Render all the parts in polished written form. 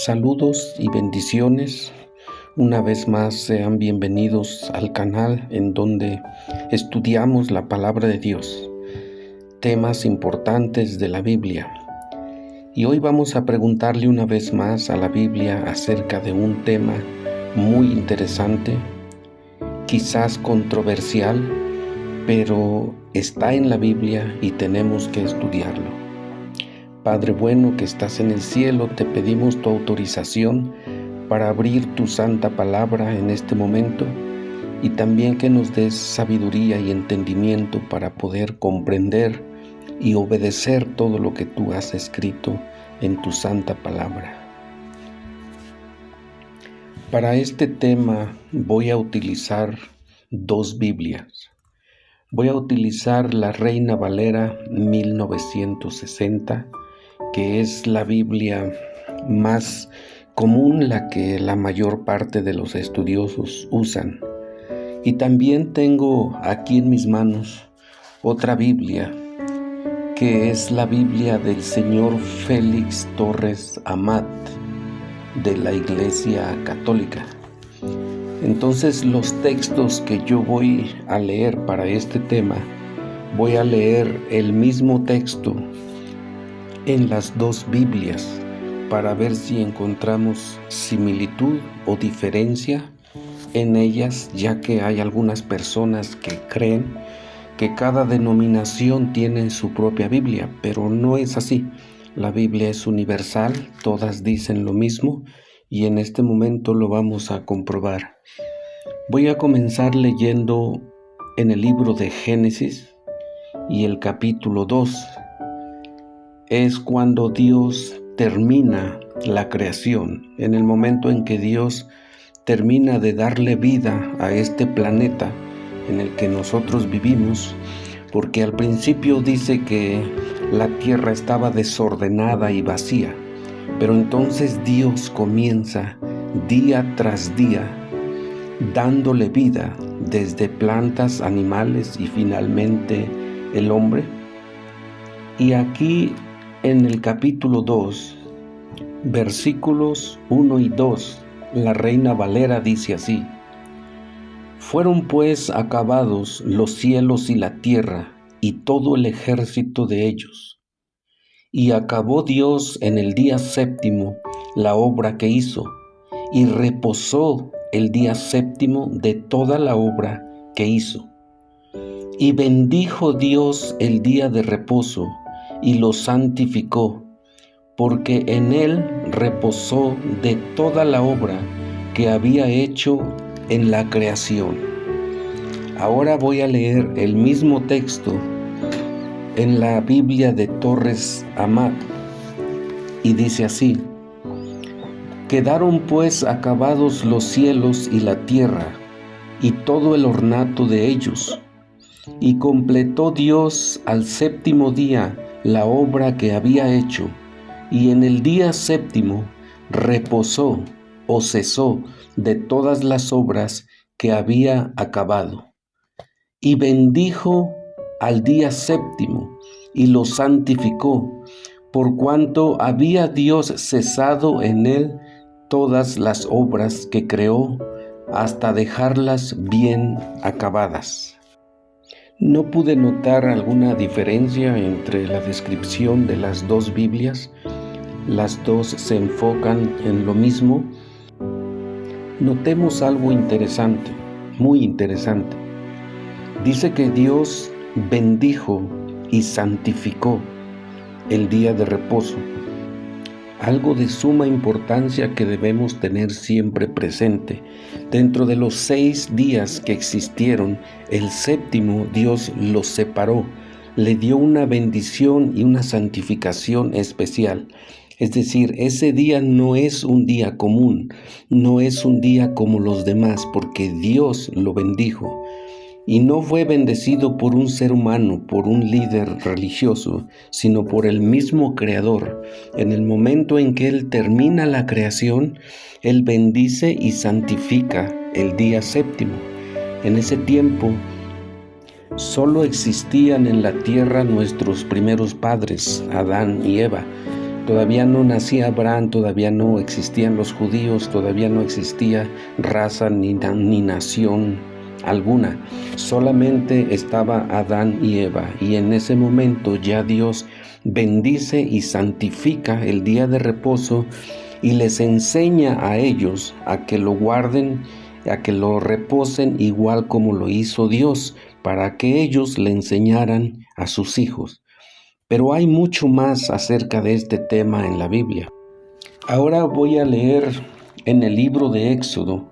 Saludos y bendiciones. Una vez más sean bienvenidos al canal en donde estudiamos la palabra de Dios, temas importantes de la Biblia. Y hoy vamos a preguntarle una vez más a la Biblia acerca de un tema muy interesante, quizás controversial, pero está en la Biblia y tenemos que estudiarlo. Padre bueno que estás en el cielo, te pedimos tu autorización para abrir tu santa palabra en este momento y también que nos des sabiduría y entendimiento para poder comprender y obedecer todo lo que tú has escrito en tu santa palabra. Para este tema voy a utilizar dos Biblias. Voy a utilizar la Reina Valera 1960, que es la Biblia más común, la que la mayor parte de los estudiosos usan. Y también tengo aquí en mis manos otra Biblia, que es la Biblia del señor Félix Torres Amat, de la Iglesia Católica. Entonces, los textos que yo voy a leer para este tema, voy a leer el mismo texto en las dos Biblias para ver si encontramos similitud o diferencia en ellas, ya que hay algunas personas que creen que cada denominación tiene su propia Biblia, pero no es así. La Biblia es universal, todas dicen lo mismo y en este momento lo vamos a comprobar. Voy a comenzar leyendo en el libro de Génesis y el capítulo 2. Es cuando Dios termina la creación, en el momento en que Dios termina de darle vida a este planeta en el que nosotros vivimos, porque al principio dice que la tierra estaba desordenada y vacía, pero entonces Dios comienza día tras día dándole vida desde plantas, animales y finalmente el hombre. Y aquí en el capítulo 2, versículos 1 y 2, la Reina Valera dice así: Fueron pues acabados los cielos y la tierra y todo el ejército de ellos. Y acabó Dios en el día séptimo la obra que hizo, y reposó el día séptimo de toda la obra que hizo. Y bendijo Dios el día de reposo, y lo santificó, porque en él reposó de toda la obra que había hecho en la creación. Ahora voy a leer el mismo texto en la Biblia de Torres Amat, y dice así: Quedaron pues acabados los cielos y la tierra, y todo el ornato de ellos, y completó Dios al séptimo día la obra que había hecho, y en el día séptimo reposó o cesó de todas las obras que había acabado. Y bendijo al día séptimo, y lo santificó, por cuanto había Dios cesado en él todas las obras que creó, hasta dejarlas bien acabadas. No pude notar alguna diferencia entre la descripción de las dos Biblias. Las dos se enfocan en lo mismo. Notemos algo interesante, muy interesante. Dice que Dios bendijo y santificó el día de reposo. Algo de suma importancia que debemos tener siempre presente. Dentro de los 6 días que existieron, el séptimo Dios los separó, le dio una bendición y una santificación especial. Es decir, ese día no es un día común, no es un día como los demás, porque Dios lo bendijo. Y no fue bendecido por un ser humano, por un líder religioso, sino por el mismo Creador. En el momento en que Él termina la creación, Él bendice y santifica el día séptimo. En ese tiempo, solo existían en la tierra nuestros primeros padres, Adán y Eva. Todavía no nacía Abraham, todavía no existían los judíos, todavía no existía raza ni nación alguna. Solamente estaba Adán y Eva, y en ese momento ya Dios bendice y santifica el día de reposo y les enseña a ellos a que lo guarden, a que lo reposen igual como lo hizo Dios, para que ellos le enseñaran a sus hijos. Pero hay mucho más acerca de este tema en la Biblia. Ahora voy a leer en el libro de Éxodo,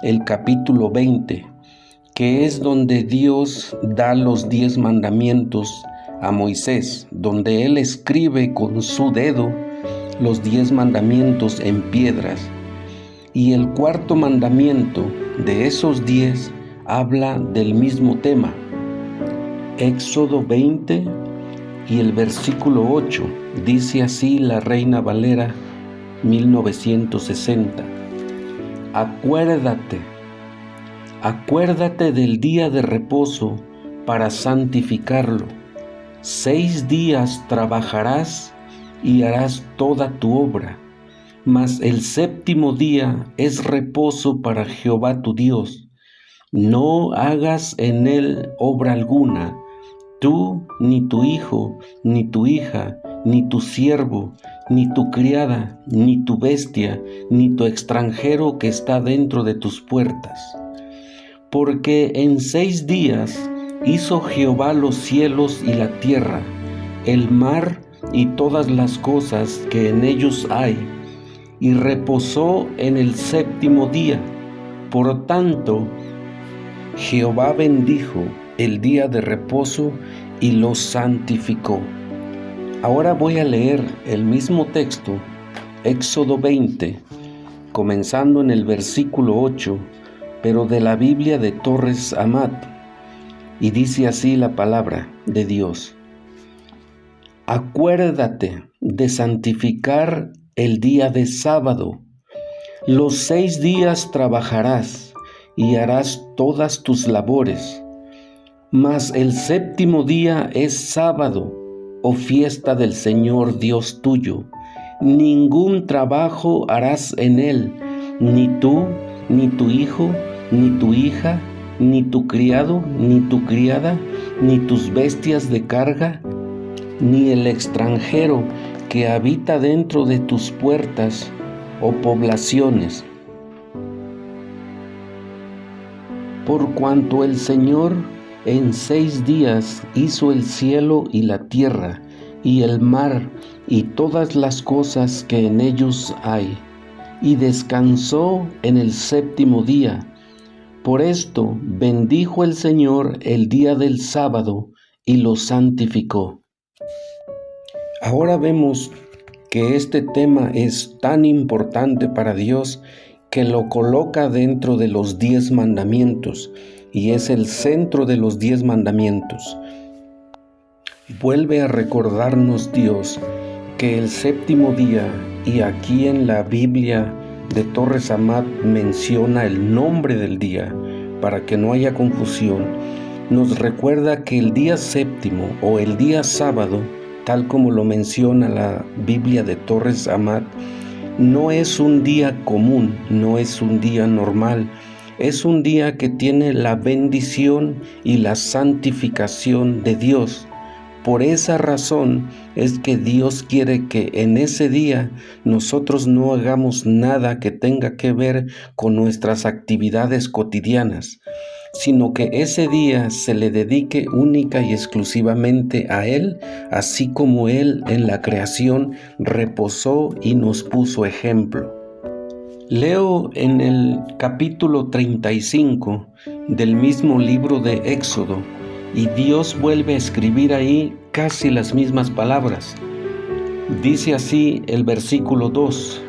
el capítulo 20, que es donde Dios da los 10 mandamientos a Moisés, donde él escribe con su dedo los 10 mandamientos en piedras. Y el cuarto mandamiento de esos 10 habla del mismo tema. Éxodo 20 y el versículo 8 dice así la Reina Valera 1960. Acuérdate del día de reposo para santificarlo. 6 días trabajarás y harás toda tu obra, mas el séptimo día es reposo para Jehová tu Dios. No hagas en él obra alguna, tú, ni tu hijo, ni tu hija, ni tu siervo, ni tu criada, ni tu bestia, ni tu extranjero que está dentro de tus puertas. Porque en 6 días hizo Jehová los cielos y la tierra, el mar y todas las cosas que en ellos hay, y reposó en el séptimo día. Por tanto, Jehová bendijo el día de reposo y lo santificó. Ahora voy a leer el mismo texto, Éxodo 20, comenzando en el versículo 8, pero de la Biblia de Torres Amat, y dice así la palabra de Dios. Acuérdate de santificar el día de sábado. Los 6 días trabajarás y harás todas tus labores, mas el séptimo día es sábado o fiesta del Señor Dios tuyo. Ningún trabajo harás en él, ni tú, ni tu hijo, ni tu hija, ni tu criado, ni tu criada, ni tus bestias de carga, ni el extranjero que habita dentro de tus puertas o poblaciones. Por cuanto el Señor en 6 días hizo el cielo y la tierra, y el mar, y todas las cosas que en ellos hay, y descansó en el séptimo día. Por esto bendijo el Señor el día del sábado y lo santificó. Ahora vemos que este tema es tan importante para Dios que lo coloca dentro de los 10 mandamientos y es el centro de los 10 mandamientos. Vuelve a recordarnos Dios que el séptimo día, y aquí en la Biblia de Torres Amat menciona el nombre del día para que no haya confusión, nos recuerda que el día séptimo o el día sábado, tal como lo menciona la Biblia de Torres Amat, no es un día común, no es un día normal, es un día que tiene la bendición y la santificación de Dios. Por esa razón es que Dios quiere que en ese día nosotros no hagamos nada que tenga que ver con nuestras actividades cotidianas, sino que ese día se le dedique única y exclusivamente a Él, así como Él en la creación reposó y nos puso ejemplo. Leo en el capítulo 35 del mismo libro de Éxodo, y Dios vuelve a escribir ahí casi las mismas palabras. Dice así el versículo 2: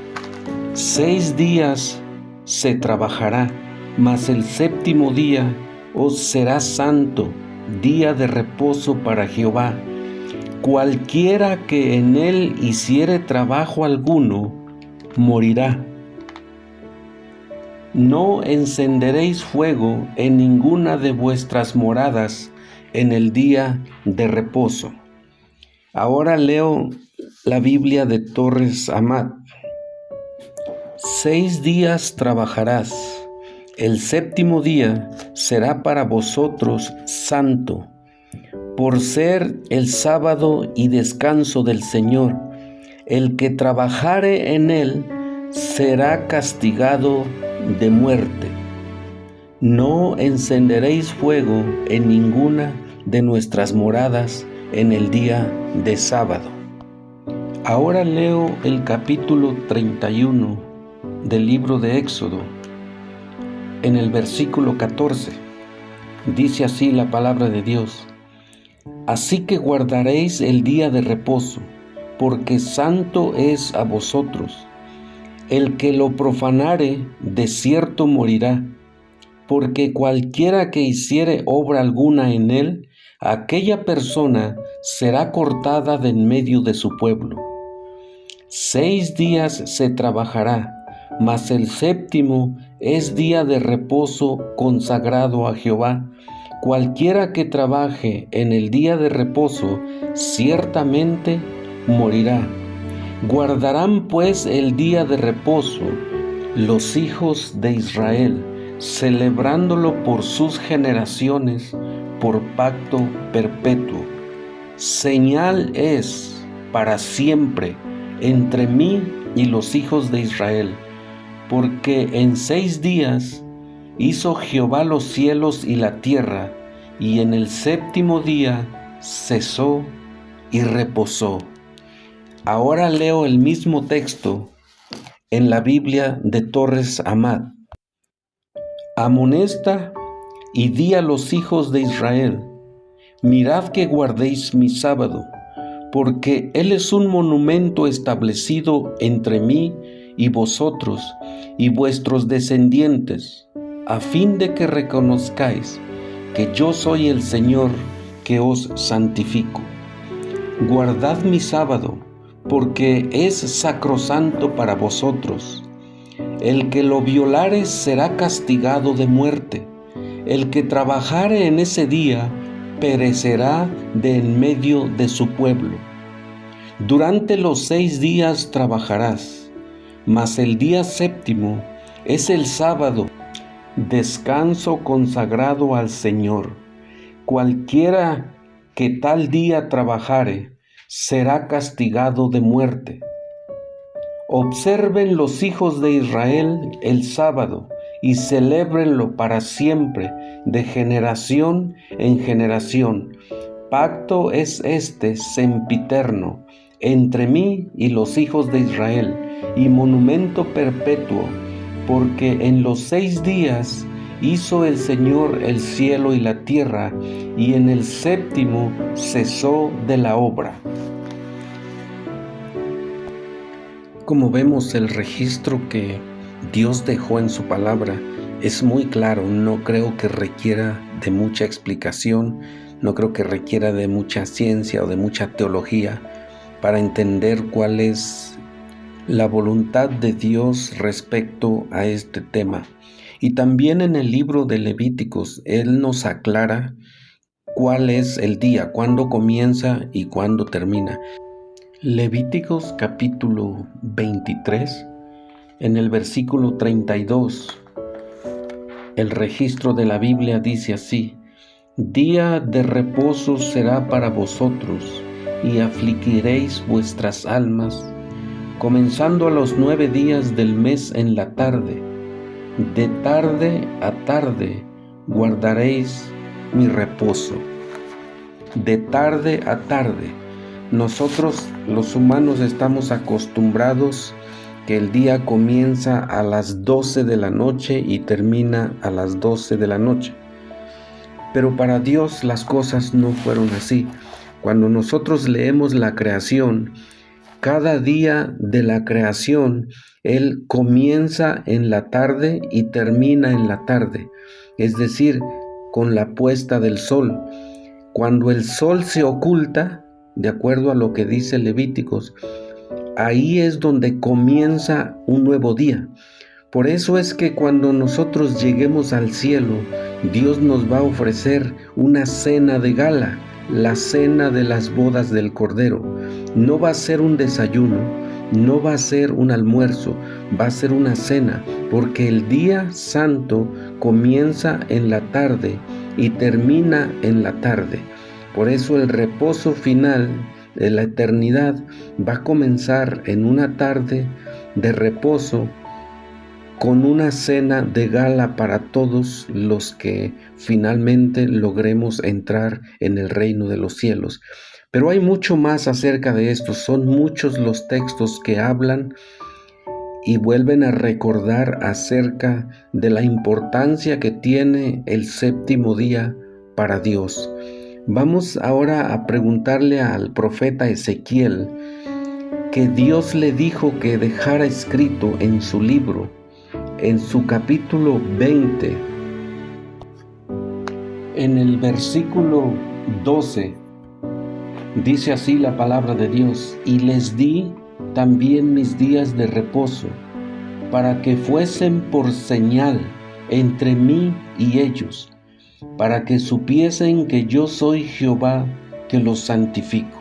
6 días se trabajará, mas el séptimo día os será santo, día de reposo para Jehová. Cualquiera que en él hiciere trabajo alguno, morirá. No encenderéis fuego en ninguna de vuestras moradas en el día de reposo. Ahora leo la Biblia de Torres Amat. 6 días trabajarás, el séptimo día será para vosotros santo, por ser el sábado y descanso del Señor. El que trabajare en él será castigado de muerte. No encenderéis fuego en ninguna de nuestras moradas en el día de sábado. Ahora leo el capítulo 31 del libro de Éxodo, en el versículo 14. Dice así la palabra de Dios: Así que guardaréis el día de reposo, porque santo es a vosotros. El que lo profanare, de cierto morirá, porque cualquiera que hiciere obra alguna en él, aquella persona será cortada de en medio de su pueblo. 6 días se trabajará, mas el séptimo es día de reposo consagrado a Jehová. Cualquiera que trabaje en el día de reposo, ciertamente morirá. Guardarán pues el día de reposo los hijos de Israel, celebrándolo por sus generaciones, por pacto perpetuo. Señal es para siempre entre mí y los hijos de Israel, porque en 6 días hizo Jehová los cielos y la tierra, y en el séptimo día cesó y reposó. Ahora leo el mismo texto en la Biblia de Torres Amat. Amonesta y di a los hijos de Israel: mirad que guardéis mi sábado, porque él es un monumento establecido entre mí y vosotros y vuestros descendientes, a fin de que reconozcáis que yo soy el Señor que os santifico. Guardad mi sábado, porque es sacrosanto para vosotros. El que lo violare será castigado de muerte. El que trabajare en ese día perecerá de en medio de su pueblo. Durante los 6 días trabajarás, mas el día séptimo es el sábado, descanso consagrado al Señor. Cualquiera que tal día trabajare será castigado de muerte. Observen los hijos de Israel el sábado y celébrenlo para siempre, de generación en generación. Pacto es este sempiterno entre mí y los hijos de Israel, y monumento perpetuo, porque en los 6 días hizo el Señor el cielo y la tierra, y en el séptimo cesó de la obra. Como vemos, el registro que Dios dejó en su palabra es muy claro. No creo que requiera de mucha explicación, no creo que requiera de mucha ciencia o de mucha teología para entender cuál es la voluntad de Dios respecto a este tema. Y también en el libro de Levíticos, Él nos aclara cuál es el día, cuándo comienza y cuándo termina. Levíticos capítulo 23, en el versículo 32, el registro de la Biblia dice así: Día de reposo será para vosotros, y afligiréis vuestras almas, comenzando a los 9 días del mes en la tarde. De tarde a tarde guardaréis mi reposo. De tarde a tarde. Nosotros los humanos estamos acostumbrados que el día comienza a las 12 de la noche y termina a las 12 de la noche. Pero para Dios las cosas no fueron así. Cuando nosotros leemos la creación, cada día de la creación, Él comienza en la tarde y termina en la tarde, es decir, con la puesta del sol. Cuando el sol se oculta, de acuerdo a lo que dice Levíticos, ahí es donde comienza un nuevo día. Por eso es que cuando nosotros lleguemos al cielo, Dios nos va a ofrecer una cena de gala, la cena de las bodas del Cordero. No va a ser un desayuno, no va a ser un almuerzo, va a ser una cena, porque el día santo comienza en la tarde y termina en la tarde. Por eso el reposo final de la eternidad va a comenzar en una tarde de reposo con una cena de gala para todos los que finalmente logremos entrar en el reino de los cielos. Pero hay mucho más acerca de esto. Son muchos los textos que hablan y vuelven a recordar acerca de la importancia que tiene el séptimo día para Dios. Vamos ahora a preguntarle al profeta Ezequiel que Dios le dijo que dejara escrito en su libro, en su capítulo 20, en el versículo 12, dice así la palabra de Dios: y les di también mis días de reposo, para que fuesen por señal entre mí y ellos, para que supiesen que yo soy Jehová, que los santifico.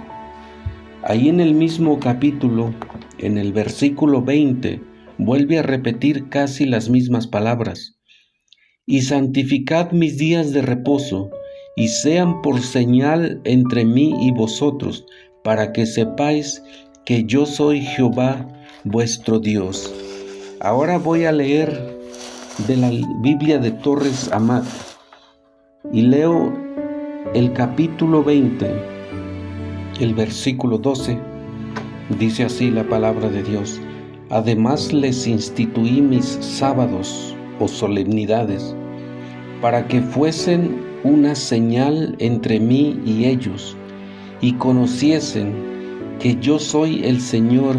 Ahí en el mismo capítulo, en el versículo 20, vuelve a repetir casi las mismas palabras: y santificad mis días de reposo, y sean por señal entre mí y vosotros, para que sepáis que yo soy Jehová vuestro Dios. Ahora voy a leer de la Biblia de Torres Amat y leo el capítulo 20, el versículo 12. Dice así la palabra de Dios: además les instituí mis sábados o solemnidades, para que fuesen una señal entre mí y ellos, y conociesen que yo soy el Señor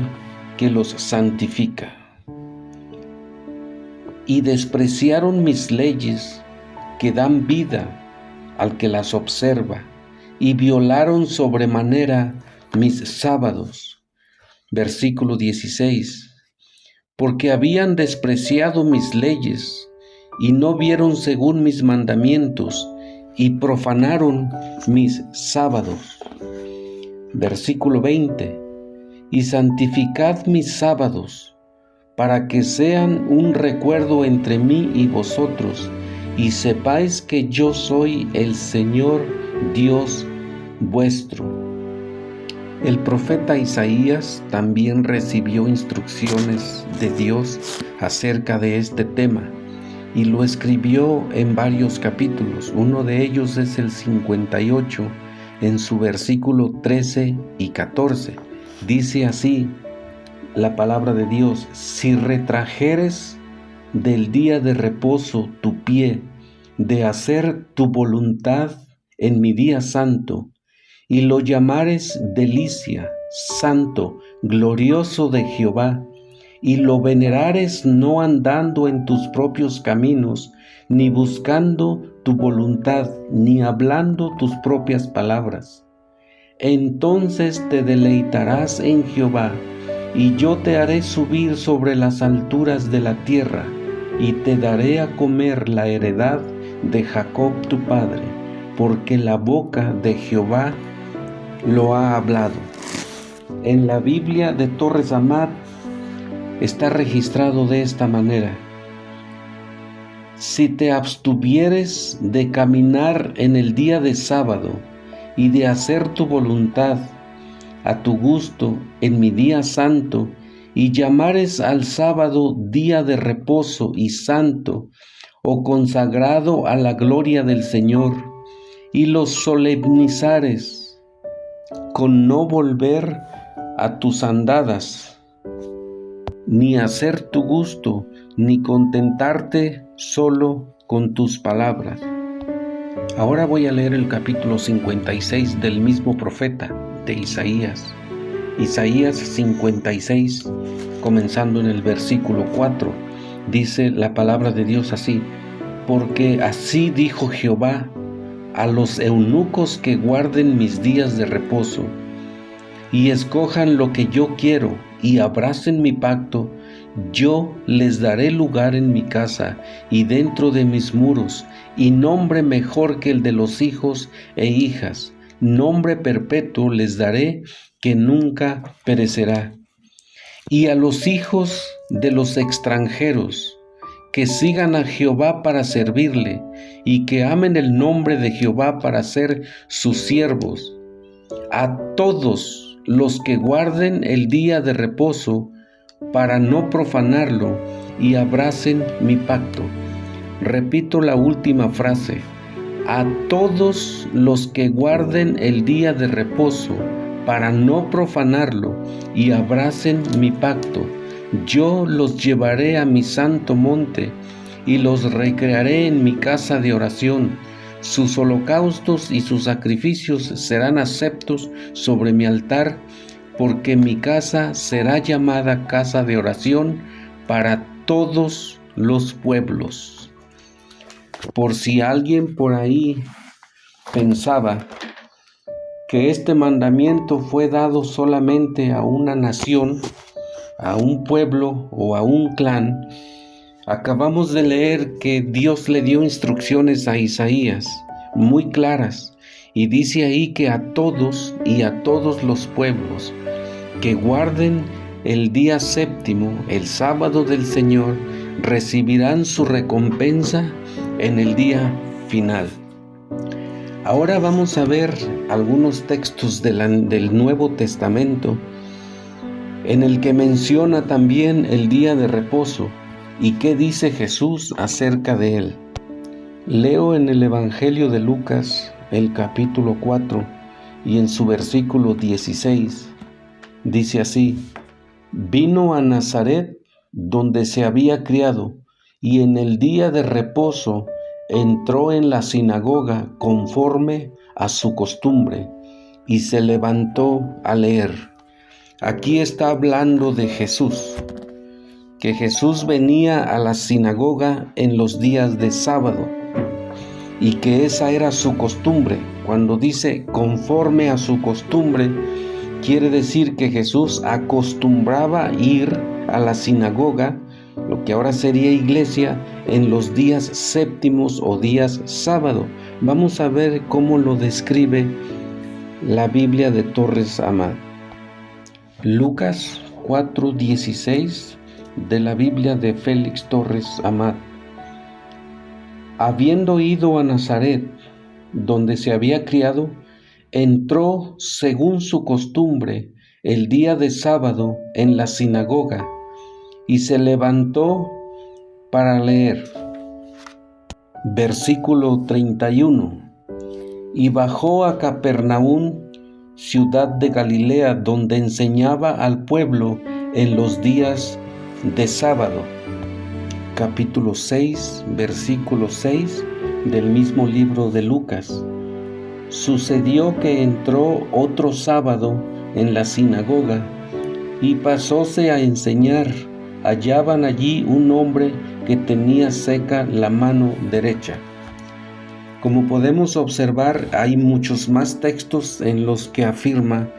que los santifica. Y despreciaron mis leyes, que dan vida al que las observa, y violaron sobremanera mis sábados. Versículo 16. Porque habían despreciado mis leyes, y no vieron según mis mandamientos, y profanaron mis sábados. Versículo 20. Y santificad mis sábados, para que sean un recuerdo entre mí y vosotros, y sepáis que yo soy el Señor Dios vuestro. El profeta Isaías también recibió instrucciones de Dios acerca de este tema y lo escribió en varios capítulos. Uno de ellos es el 58, en su versículo 13 y 14. Dice así la palabra de Dios: si retrajeres del día de reposo tu pie, de hacer tu voluntad en mi día santo, y lo llamares delicia, santo, glorioso de Jehová, y lo venerares no andando en tus propios caminos, ni buscando tu voluntad, ni hablando tus propias palabras, entonces te deleitarás en Jehová, y yo te haré subir sobre las alturas de la tierra, y te daré a comer la heredad de Jacob tu padre, porque la boca de Jehová lo ha hablado. En la Biblia de Torres Amat está registrado de esta manera: si te abstuvieres de caminar en el día de sábado y de hacer tu voluntad a tu gusto en mi día santo, y llamares al sábado día de reposo y santo, o consagrado a la gloria del Señor, y los solemnizares con no volver a tus andadas, ni hacer tu gusto, ni contentarte solo con tus palabras. Ahora voy a leer el capítulo 56 del mismo profeta de Isaías. Isaías 56, comenzando en el versículo 4, dice la palabra de Dios así: porque así dijo Jehová a los eunucos que guarden mis días de reposo, y escojan lo que yo quiero, y abracen mi pacto, yo les daré lugar en mi casa y dentro de mis muros, y nombre mejor que el de los hijos e hijas, nombre perpetuo les daré que nunca perecerá. Y a los hijos de los extranjeros, que sigan a Jehová para servirle, y que amen el nombre de Jehová para ser sus siervos. A todos los que guarden el día de reposo, para no profanarlo, y abracen mi pacto. Repito la última frase. A todos los que guarden el día de reposo, para no profanarlo, y abracen mi pacto, yo los llevaré a mi santo monte, y los recrearé en mi casa de oración. Sus holocaustos y sus sacrificios serán aceptos sobre mi altar, porque mi casa será llamada casa de oración para todos los pueblos. Por si alguien por ahí pensaba que este mandamiento fue dado solamente a una nación, a un pueblo o a un clan, acabamos de leer que Dios le dio instrucciones a Isaías muy claras, y dice ahí que a todos y a todos los pueblos que guarden el día séptimo, el sábado del Señor, recibirán su recompensa en el día final. Ahora vamos a ver algunos textos del Nuevo Testamento en el que menciona también el día de reposo y qué dice Jesús acerca de él. Leo en el Evangelio de Lucas, el capítulo 4, y en su versículo 16, dice así: vino a Nazaret, donde se había criado, y en el día de reposo entró en la sinagoga conforme a su costumbre, y se levantó a leer. Aquí está hablando de Jesús, que Jesús venía a la sinagoga en los días de sábado, y que esa era su costumbre. Cuando dice conforme a su costumbre, quiere decir que Jesús acostumbraba ir a la sinagoga, lo que ahora sería iglesia, en los días séptimos o días sábado. Vamos a ver cómo lo describe la Biblia de Torres Amat. Lucas 4:16 de la Biblia de Félix Torres Amat. Habiendo ido a Nazaret, donde se había criado, entró según su costumbre el día de sábado en la sinagoga y se levantó para leer. Versículo 31. Y bajó a Capernaum, ciudad de Galilea, donde enseñaba al pueblo en los días de sábado. Capítulo 6, versículo 6 del mismo libro de Lucas. Sucedió que entró otro sábado en la sinagoga y pasóse a enseñar. Hallaban allí un hombre que tenía seca la mano derecha. Como podemos observar, hay muchos más textos en los que afirma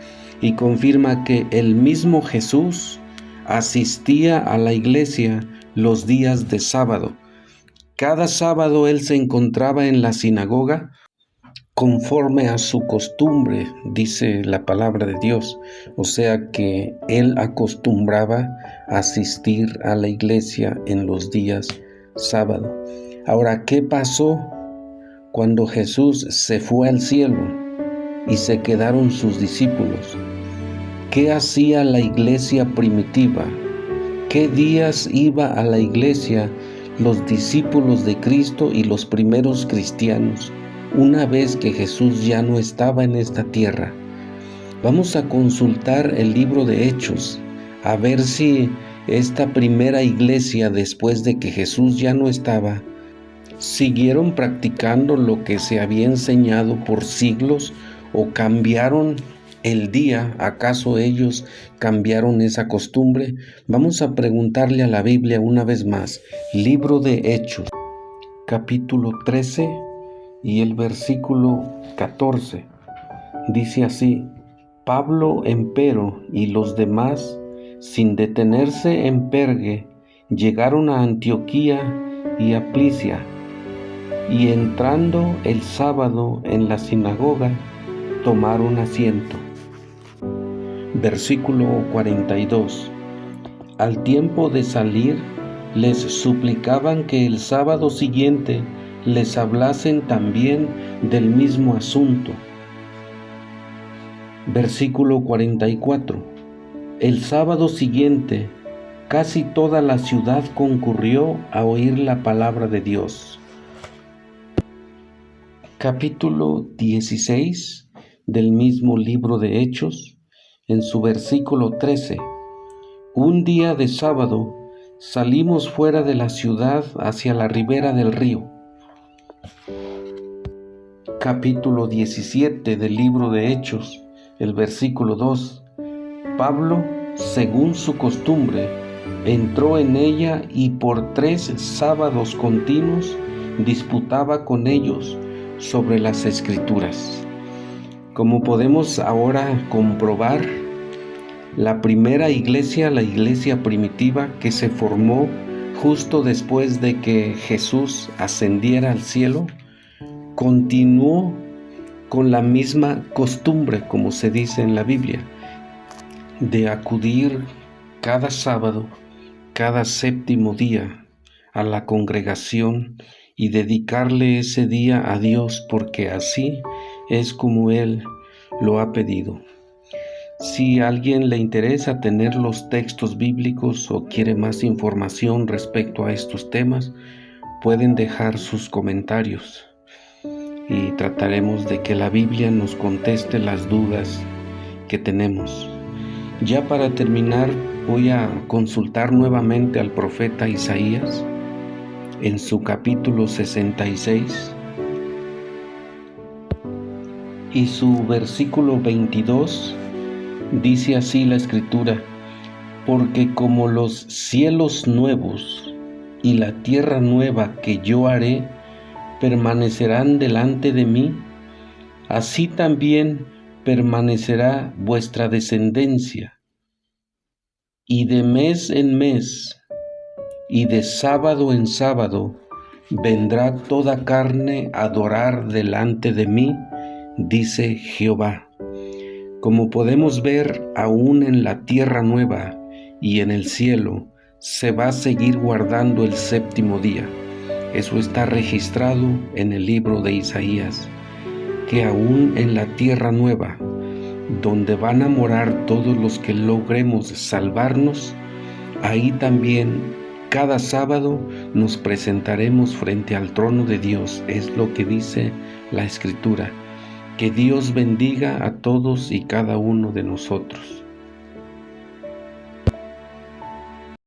y confirma que el mismo Jesús asistía a la iglesia los días de sábado. Cada sábado él se encontraba en la sinagoga conforme a su costumbre, dice la palabra de Dios. O sea que él acostumbraba a asistir a la iglesia en los días sábado. Ahora, ¿qué pasó cuando Jesús se fue al cielo y se quedaron sus discípulos? ¿Qué hacía la iglesia primitiva? ¿Qué días iba a la iglesia los discípulos de Cristo y los primeros cristianos una vez que Jesús ya no estaba en esta tierra? Vamos a consultar el libro de Hechos, a ver si esta primera iglesia, después de que Jesús ya no estaba, siguieron practicando lo que se había enseñado por siglos o cambiaron el día. ¿Acaso ellos cambiaron esa costumbre? Vamos a preguntarle a la Biblia una vez más. Libro de Hechos, capítulo 13 y el versículo 14. Dice así: Pablo, empero, y los demás, sin detenerse en Perge, llegaron a Antioquía y a Plicia, y entrando el sábado en la sinagoga, tomaron asiento. Versículo 42. Al tiempo de salir, les suplicaban que el sábado siguiente les hablasen también del mismo asunto. Versículo 44. El sábado siguiente, casi toda la ciudad concurrió a oír la palabra de Dios. Capítulo 16 del mismo libro de Hechos, en su versículo 13. Un día de sábado salimos fuera de la ciudad hacia la ribera del río. Capítulo 17 del libro de Hechos, el versículo 2. Pablo, según su costumbre, entró en ella y por 3 sábados continuos disputaba con ellos sobre las Escrituras. Como podemos ahora comprobar, la primera iglesia, la iglesia primitiva que se formó justo después de que Jesús ascendiera al cielo, continuó con la misma costumbre, como se dice en la Biblia, de acudir cada sábado, cada séptimo día a la congregación y dedicarle ese día a Dios, porque así es como Él lo ha pedido. Si a alguien le interesa tener los textos bíblicos o quiere más información respecto a estos temas, pueden dejar sus comentarios y trataremos de que la Biblia nos conteste las dudas que tenemos. Ya para terminar, voy a consultar nuevamente al profeta Isaías en su capítulo 66 y su versículo 22. Dice así la Escritura: porque como los cielos nuevos y la tierra nueva que yo haré permanecerán delante de mí, así también permanecerá vuestra descendencia. Y de mes en mes y de sábado en sábado vendrá toda carne a adorar delante de mí, dice Jehová. Como podemos ver, aún en la tierra nueva y en el cielo se va a seguir guardando el séptimo día. Eso está registrado en el libro de Isaías, que aún en la tierra nueva, donde van a morar todos los que logremos salvarnos, ahí también cada sábado nos presentaremos frente al trono de Dios. Es lo que dice la Escritura. Que Dios bendiga a todos y cada uno de nosotros.